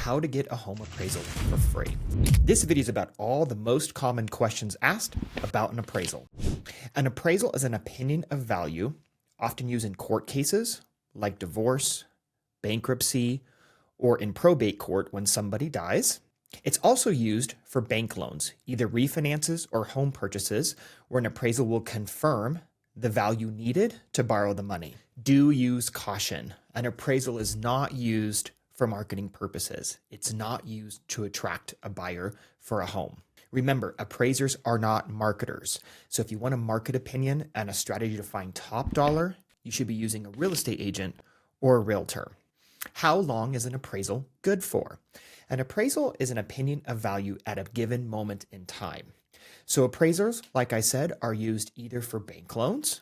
how to get a home appraisal for free. This video is about all the most common questions asked about an appraisal. An appraisal is an opinion of value, often used in court cases like divorce, bankruptcy, or in probate court when somebody dies. It's also used for bank loans, either refinances or home purchases, where an appraisal will confirm the value needed to borrow the money. Do use caution. An appraisal is not used for marketing purposes. It's not used to attract a buyer for a home. Remember, appraisers are not marketers. So if you want a market opinion and a strategy to find top dollar, you should be using a real estate agent or a realtor. How long is an appraisal good for? An appraisal is an opinion of value at a given moment in time. So appraisers, like I said, are used either for bank loans,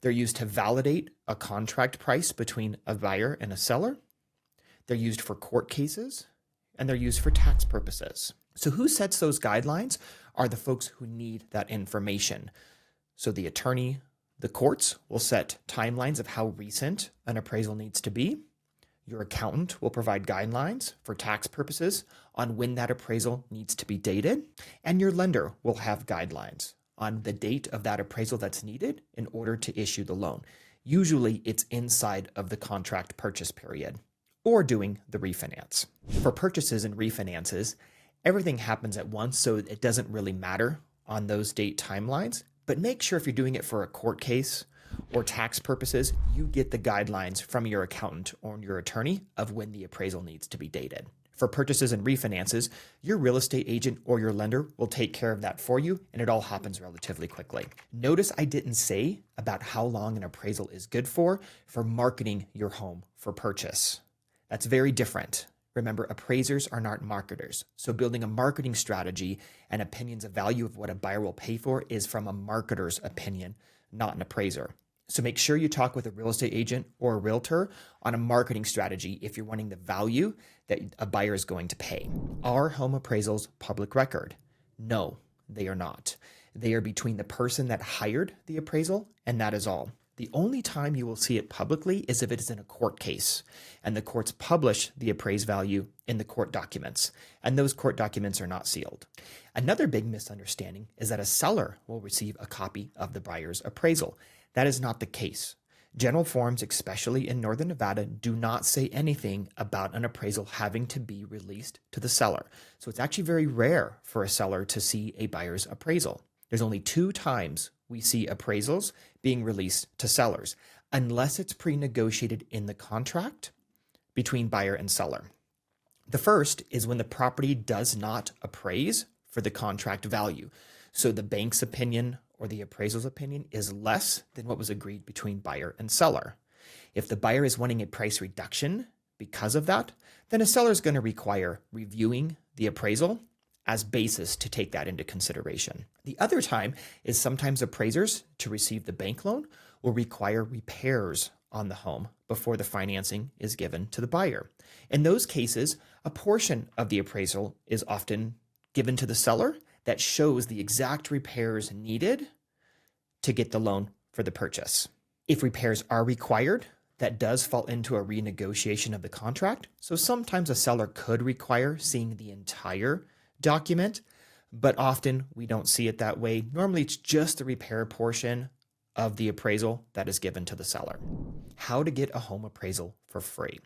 they're used to validate a contract price between a buyer and a seller, they're used for court cases, and they're used for tax purposes. So who sets those guidelines are the folks who need that information. So the attorney, the courts will set timelines of how recent an appraisal needs to be. Your accountant will provide guidelines for tax purposes on when that appraisal needs to be dated, and your lender will have guidelines on the date of that appraisal that's needed in order to issue the loan. Usually it's inside of the contract purchase period or doing the refinance. For purchases and refinances, everything happens at once, so it doesn't really matter on those date timelines, but make sure if you're doing it for a court case or tax purposes, you get the guidelines from your accountant or your attorney of when the appraisal needs to be dated. For purchases and refinances, your real estate agent or your lender will take care of that for you, and it all happens relatively quickly. Notice I didn't say about how long an appraisal is good for marketing your home for purchase. That's very different. Remember, appraisers are not marketers. So building a marketing strategy and opinions of value of what a buyer will pay for is from a marketer's opinion, not an appraiser. So make sure you talk with a real estate agent or a realtor on a marketing strategy if you're wanting the value that a buyer is going to pay. Are home appraisals public record? No, they are not. They are between the person that hired the appraisal, and that is all. The only time you will see it publicly is if it is in a court case, and the courts publish the appraised value in the court documents, and those court documents are not sealed. Another big misunderstanding is that a seller will receive a copy of the buyer's appraisal. That is not the case. General forms, especially in Northern Nevada, do not say anything about an appraisal having to be released to the seller. So it's actually very rare for a seller to see a buyer's appraisal. There's only 2 times we see appraisals being released to sellers, unless it's pre-negotiated in the contract between buyer and seller. The first is when the property does not appraise for the contract value. So the bank's opinion or the appraisal's opinion is less than what was agreed between buyer and seller. If the buyer is wanting a price reduction because of that, then a seller is going to require reviewing the appraisal as basis to take that into consideration. The other time is sometimes appraisers, to receive the bank loan, will require repairs on the home before the financing is given to the buyer. In those cases, a portion of the appraisal is often given to the seller that shows the exact repairs needed to get the loan for the purchase. If repairs are required, that does fall into a renegotiation of the contract. So sometimes a seller could require seeing the entire document, but often we don't see it that way. Normally it's just the repair portion of the appraisal that is given to the seller. How to get a home appraisal for free.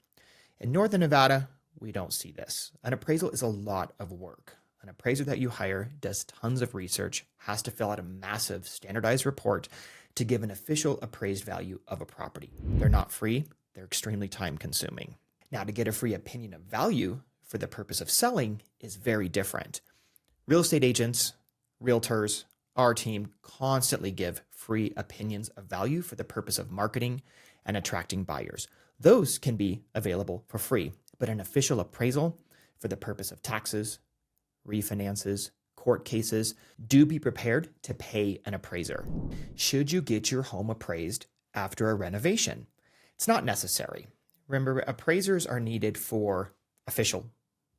In Northern Nevada, we don't see this. An appraisal is a lot of work. An appraiser that you hire does tons of research, has to fill out a massive standardized report to give an official appraised value of a property. They're not free, they're extremely time consuming. Now, to get a free opinion of value for the purpose of selling is very different. Real estate agents, realtors, our team constantly give free opinions of value for the purpose of marketing and attracting buyers. Those can be available for free, but an official appraisal for the purpose of taxes, refinances, court cases, do be prepared to pay an appraiser. Should you get your home appraised after a renovation? It's not necessary. Remember, appraisers are needed for official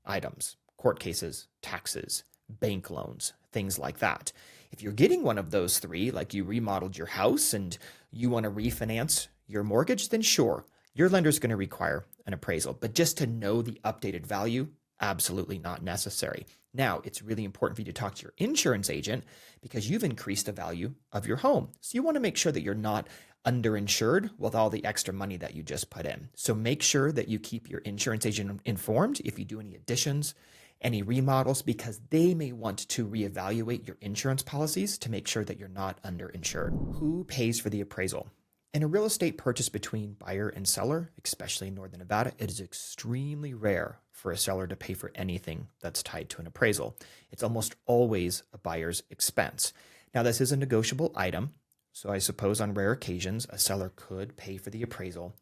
items, court cases, taxes, bank loans, things like that. If you're getting one of those 3, like you remodeled your house and you want to refinance your mortgage, then sure, your lender's going to require an appraisal. But just to know the updated value absolutely not necessary. Now, it's really important for you to talk to your insurance agent because you've increased the value of your home. So you want to make sure that you're not underinsured with all the extra money that you just put in. So make sure that you keep your insurance agent informed if you do any additions, any remodels, because they may want to reevaluate your insurance policies to make sure that you're not underinsured. Who pays for the appraisal? In a real estate purchase between buyer and seller, especially in Northern Nevada, it is extremely rare for a seller to pay for anything that's tied to an appraisal. It's almost always a buyer's expense. Now, this is a negotiable item, so I suppose on rare occasions a seller could pay for the appraisal,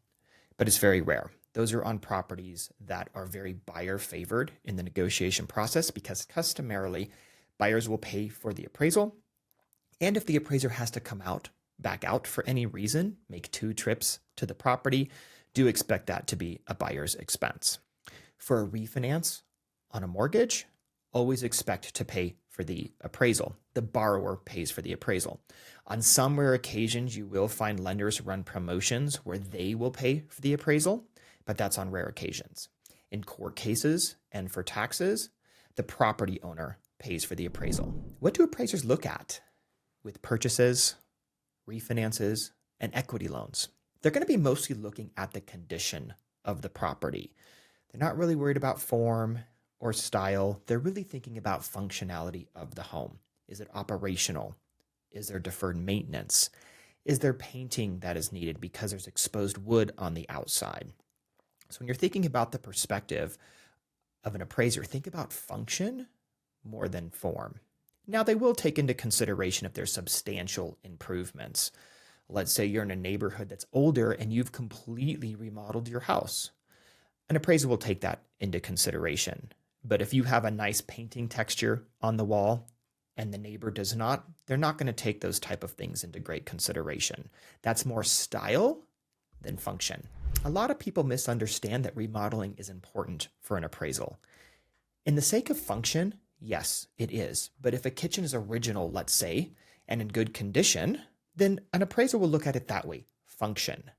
but it's very rare. Those are on properties that are very buyer favored in the negotiation process because customarily buyers will pay for the appraisal, and if the appraiser has to come back out for any reason, make 2 trips to the property, do expect that to be a buyer's expense. For a refinance on a mortgage, always expect to pay for the appraisal. The borrower pays for the appraisal. On some rare occasions, you will find lenders run promotions where they will pay for the appraisal, but that's on rare occasions. In court cases and for taxes, the property owner pays for the appraisal. What do appraisers look at with purchases, refinances, and equity loans? They're going to be mostly looking at the condition of the property. They're not really worried about form or style. They're really thinking about functionality of the home. Is it operational? Is there deferred maintenance? Is there painting that is needed because there's exposed wood on the outside? So when you're thinking about the perspective of an appraiser, think about function more than form. Now, they will take into consideration if there's substantial improvements. Let's say you're in a neighborhood that's older and you've completely remodeled your house. An appraiser will take that into consideration. But if you have a nice painting texture on the wall and the neighbor does not, they're not going to take those type of things into great consideration. That's more style than function. A lot of people misunderstand that remodeling is important for an appraisal. In the sake of function, yes, it is. But if a kitchen is original, let's say, and in good condition, then an appraiser will look at it that way, function.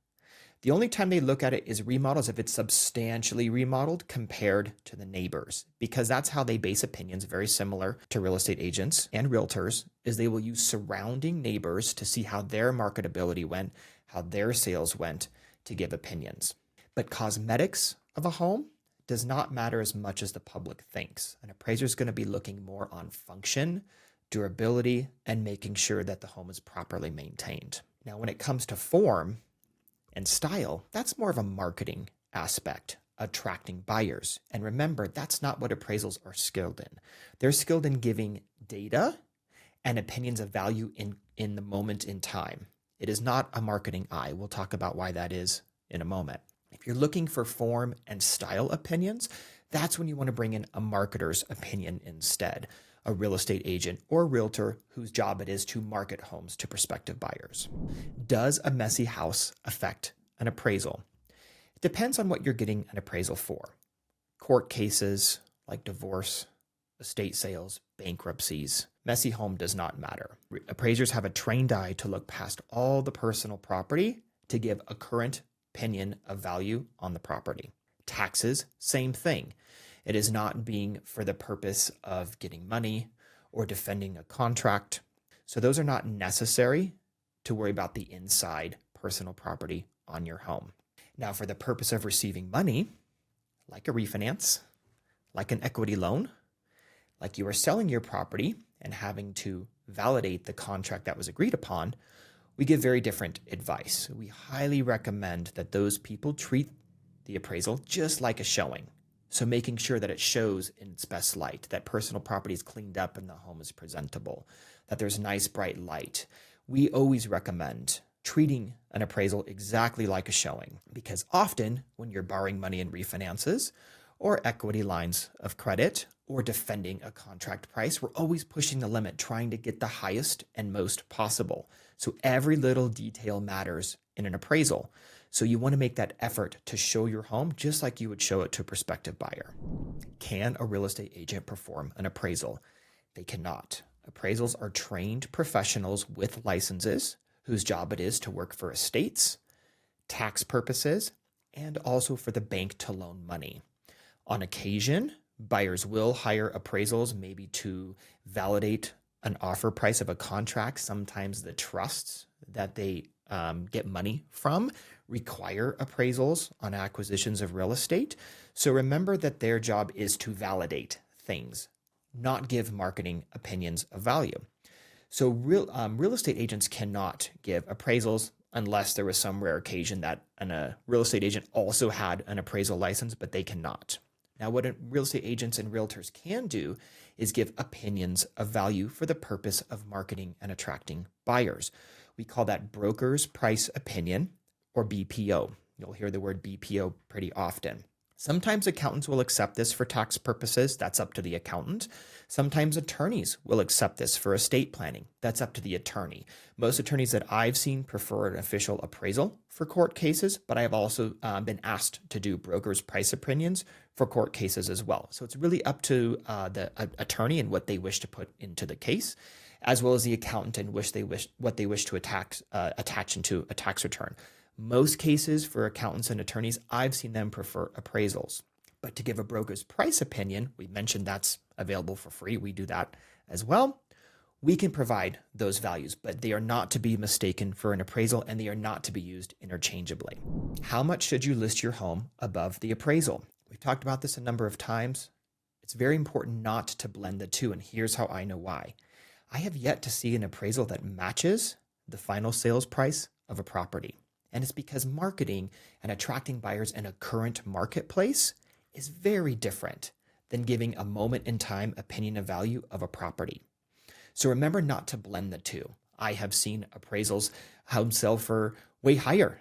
The only time they look at it is remodels if it's substantially remodeled compared to the neighbors, because that's how they base opinions, very similar to real estate agents and realtors, is they will use surrounding neighbors to see how their marketability went, how their sales went to give opinions. But cosmetics of a home does not matter as much as the public thinks. An appraiser is going to be looking more on function, durability, and making sure that the home is properly maintained. Now, when it comes to form and style, that's more of a marketing aspect, attracting buyers. And remember, that's not what appraisals are skilled in. They're skilled in giving data and opinions of value in the moment in time. It is not a marketing eye. We'll talk about why that is in a moment. If you're looking for form and style opinions, that's when you want to bring in a marketer's opinion instead, a real estate agent or realtor whose job it is to market homes to prospective buyers. Does a messy house affect an appraisal? It depends on what you're getting an appraisal for. Court cases like divorce, estate sales, bankruptcies, messy home does not matter. Appraisers have a trained eye to look past all the personal property to give a current opinion of value on the property. Taxes, same thing. It is not being for the purpose of getting money or defending a contract. So those are not necessary to worry about the inside personal property on your home. Now, for the purpose of receiving money, like a refinance, like an equity loan, like you are selling your property and having to validate the contract that was agreed upon, we give very different advice. We highly recommend that those people treat the appraisal just like a showing. So making sure that it shows in its best light, that personal property is cleaned up and the home is presentable, that there's nice bright light. We always recommend treating an appraisal exactly like a showing, because often when you're borrowing money in refinances or equity lines of credit or defending a contract price, we're always pushing the limit, trying to get the highest and most possible. So every little detail matters in an appraisal. So you want to make that effort to show your home just like you would show it to a prospective buyer. Can a real estate agent perform an appraisal? They cannot. Appraisals are trained professionals with licenses whose job it is to work for estates, tax purposes, and also for the bank to loan money. On occasion, Buyers will hire appraisals maybe to validate an offer price of a contract. Sometimes the trusts that they get money from require appraisals on acquisitions of real estate. So remember that their job is to validate things, not give marketing opinions of value. So real estate agents cannot give appraisals unless there was some rare occasion that a real estate agent also had an appraisal license, but they cannot. Now, what real estate agents and realtors can do is give opinions of value for the purpose of marketing and attracting buyers. We call that broker's price opinion, or BPO. You'll hear the word BPO pretty often. Sometimes accountants will accept this for tax purposes. That's up to the accountant. Sometimes attorneys will accept this for estate planning. That's up to the attorney. Most attorneys that I've seen prefer an official appraisal for court cases, but I have also been asked to do broker's price opinions for court cases as well. So it's really up to the attorney and what they wish to put into the case, as well as the accountant and what they wish to attach into a tax return. Most cases for accountants and attorneys, I've seen them prefer appraisals. But to give a broker's price opinion, we mentioned that's available for free. We do that as well. We can provide those values, but they are not to be mistaken for an appraisal and they are not to be used interchangeably. How much should you list your home above the appraisal? We've talked about this a number of times. It's very important not to blend the two, and here's how I know why. I have yet to see an appraisal that matches the final sales price of a property. And it's because marketing and attracting buyers in a current marketplace is very different than giving a moment in time opinion of value of a property. So remember not to blend the two. I have seen appraisals homes sell for way higher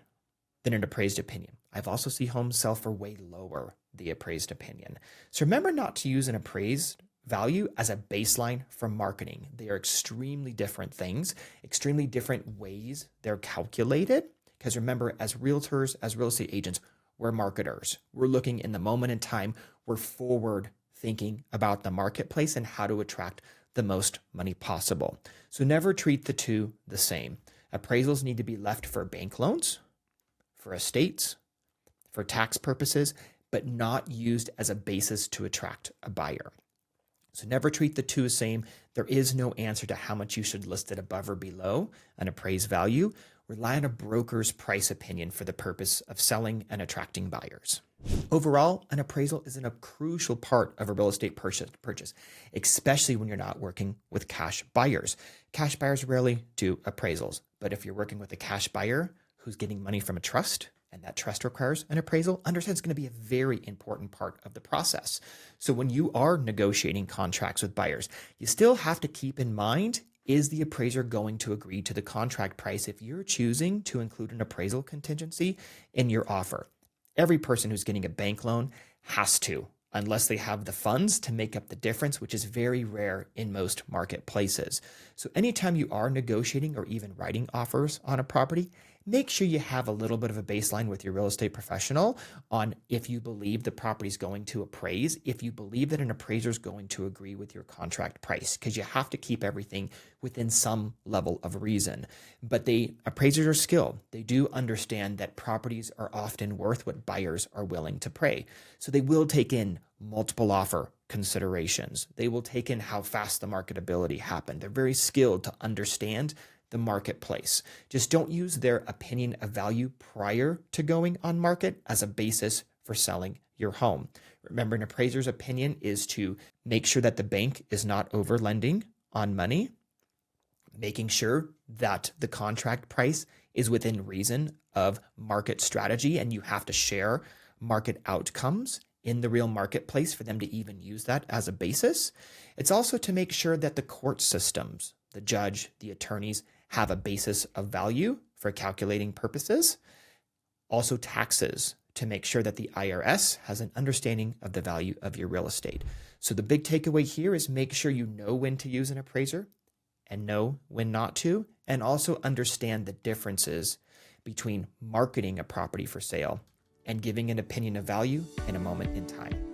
than an appraised opinion. I've also seen homes sell for way lower the appraised opinion. So remember not to use an appraised value as a baseline for marketing. They are extremely different things, extremely different ways they're calculated. Because remember, as realtors, as real estate agents, we're marketers. We're looking in the moment in time. We're forward thinking about the marketplace and how to attract the most money possible. So never treat the two the same. Appraisals need to be left for bank loans, for estates, for tax purposes, but not used as a basis to attract a buyer. So never treat the two the same. There is no answer to how much you should list it above or below an appraised value. Rely on a broker's price opinion for the purpose of selling and attracting buyers. Overall, an appraisal is a crucial part of a real estate purchase, especially when you're not working with cash buyers. Cash buyers rarely do appraisals, but if you're working with a cash buyer who's getting money from a trust, and that trust requires an appraisal, understand it's going to be a very important part of the process. So when you are negotiating contracts with buyers, you still have to keep in mind, is the appraiser going to agree to the contract price if you're choosing to include an appraisal contingency in your offer? Every person who's getting a bank loan has to, unless they have the funds to make up the difference, which is very rare in most marketplaces. So anytime you are negotiating or even writing offers on a property, make sure you have a little bit of a baseline with your real estate professional on if you believe the property is going to appraise, if you believe that an appraiser is going to agree with your contract price, because you have to keep everything within some level of reason. But appraisers are skilled. They do understand that properties are often worth what buyers are willing to pay. So they will take in multiple offer considerations. They will take in how fast the marketability happened. They're very skilled to understand the marketplace. Just don't use their opinion of value prior to going on market as a basis for selling your home. Remember, an appraiser's opinion is to make sure that the bank is not overlending on money, making sure that the contract price is within reason of market strategy, and you have to share market outcomes in the real marketplace for them to even use that as a basis. It's also to make sure that the court systems, the judge, the attorneys, have a basis of value for calculating purposes. Also taxes, to make sure that the IRS has an understanding of the value of your real estate. So the big takeaway here is make sure you know when to use an appraiser and know when not to, and also understand the differences between marketing a property for sale and giving an opinion of value in a moment in time.